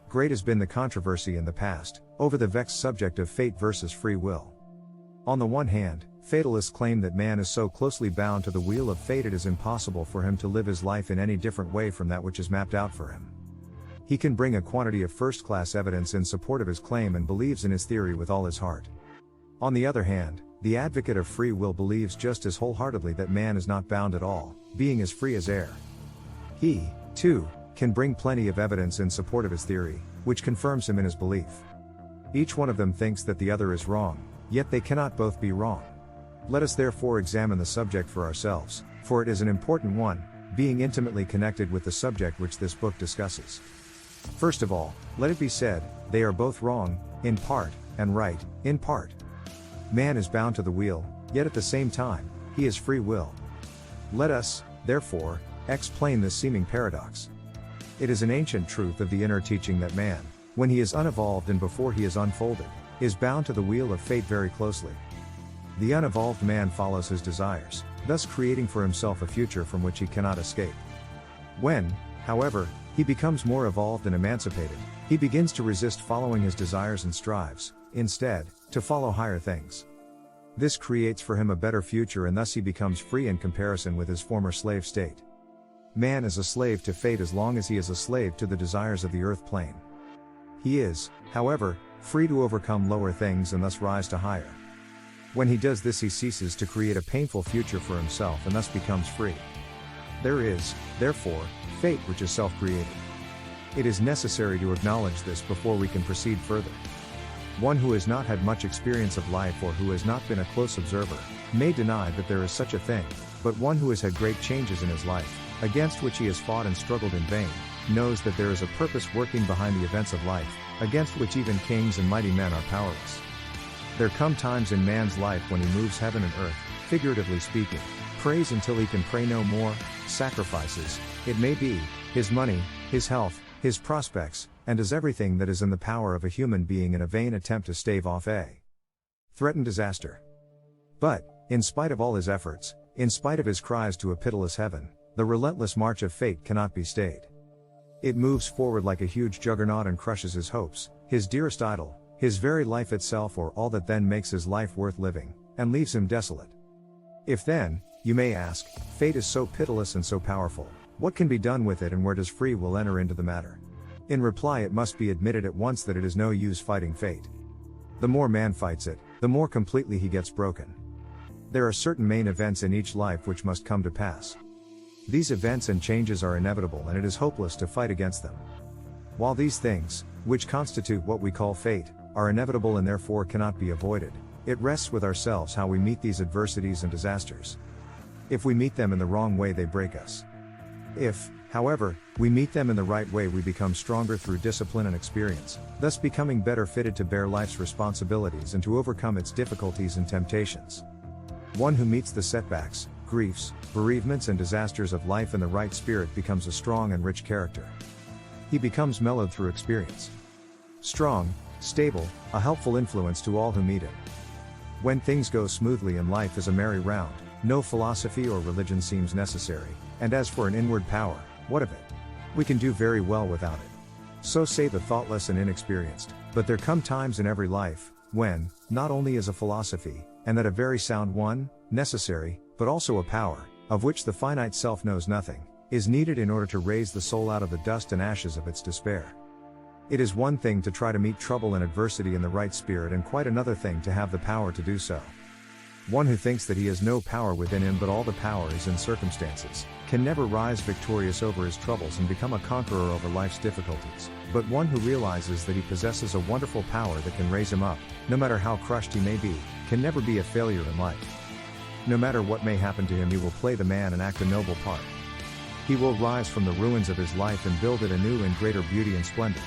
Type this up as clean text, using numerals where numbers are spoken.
great has been the controversy in the past, over the vexed subject of fate versus free will. On the one hand, fatalists claim that man is so closely bound to the wheel of fate it is impossible for him to live his life in any different way from that which is mapped out for him. He can bring a quantity of first-class evidence in support of his claim and believes in his theory with all his heart. On the other hand, the advocate of free will believes just as wholeheartedly that man is not bound at all, being as free as air. He, too, can bring plenty of evidence in support of his theory, which confirms him in his belief. Each one of them thinks that the other is wrong, yet they cannot both be wrong. Let us therefore examine the subject for ourselves, for it is an important one, being intimately connected with the subject which this book discusses. First of all, let it be said, they are both wrong, in part, and right, in part. Man is bound to the wheel, yet at the same time, he is free will. Let us, therefore, explain this seeming paradox. It is an ancient truth of the inner teaching that man, when he is unevolved and before he is unfolded, is bound to the wheel of fate very closely. The unevolved man follows his desires, thus creating for himself a future from which he cannot escape. When, however, he becomes more evolved and emancipated, he begins to resist following his desires and strives, instead, to follow higher things. This creates for him a better future and thus he becomes free in comparison with his former slave state. Man is a slave to fate as long as he is a slave to the desires of the earth plane. He is, however, free to overcome lower things and thus rise to higher. When he does this he ceases to create a painful future for himself and thus becomes free. There is, therefore, fate which is self-created. It is necessary to acknowledge this before we can proceed further. One who has not had much experience of life or who has not been a close observer, may deny that there is such a thing, but one who has had great changes in his life, against which he has fought and struggled in vain, knows that there is a purpose working behind the events of life, against which even kings and mighty men are powerless. There come times in man's life when he moves heaven and earth, figuratively speaking, prays until he can pray no more, sacrifices, it may be, his money, his health, his prospects, and does everything that is in the power of a human being in a vain attempt to stave off a threatened disaster. But, in spite of all his efforts, in spite of his cries to a pitiless heaven, the relentless march of fate cannot be stayed. It moves forward like a huge juggernaut and crushes his hopes, his dearest idol, his very life itself or all that then makes his life worth living, and leaves him desolate. If then, you may ask, fate is so pitiless and so powerful, what can be done with it and where does free will enter into the matter? In reply it must be admitted at once that it is no use fighting fate. The more man fights it, the more completely he gets broken. There are certain main events in each life which must come to pass. These events and changes are inevitable and it is hopeless to fight against them. While these things, which constitute what we call fate, are inevitable and therefore cannot be avoided, it rests with ourselves how we meet these adversities and disasters. If we meet them in the wrong way they break us. If, however, we meet them in the right way we become stronger through discipline and experience, thus becoming better fitted to bear life's responsibilities and to overcome its difficulties and temptations. One who meets the setbacks, griefs, bereavements and disasters of life in the right spirit becomes a strong and rich character. He becomes mellowed through experience. Strong, stable, a helpful influence to all who meet him. When things go smoothly and life is a merry round, no philosophy or religion seems necessary, and as for an inward power, what of it? We can do very well without it. So say the thoughtless and inexperienced, but there come times in every life, when, not only is a philosophy, and that a very sound one, necessary, but also a power, of which the finite self knows nothing, is needed in order to raise the soul out of the dust and ashes of its despair. It is one thing to try to meet trouble and adversity in the right spirit and quite another thing to have the power to do so. One who thinks that he has no power within him but all the power is in circumstances, can never rise victorious over his troubles and become a conqueror over life's difficulties, but one who realizes that he possesses a wonderful power that can raise him up, no matter how crushed he may be, can never be a failure in life. No matter what may happen to him he will play the man and act a noble part. He will rise from the ruins of his life and build it anew in greater beauty and splendor.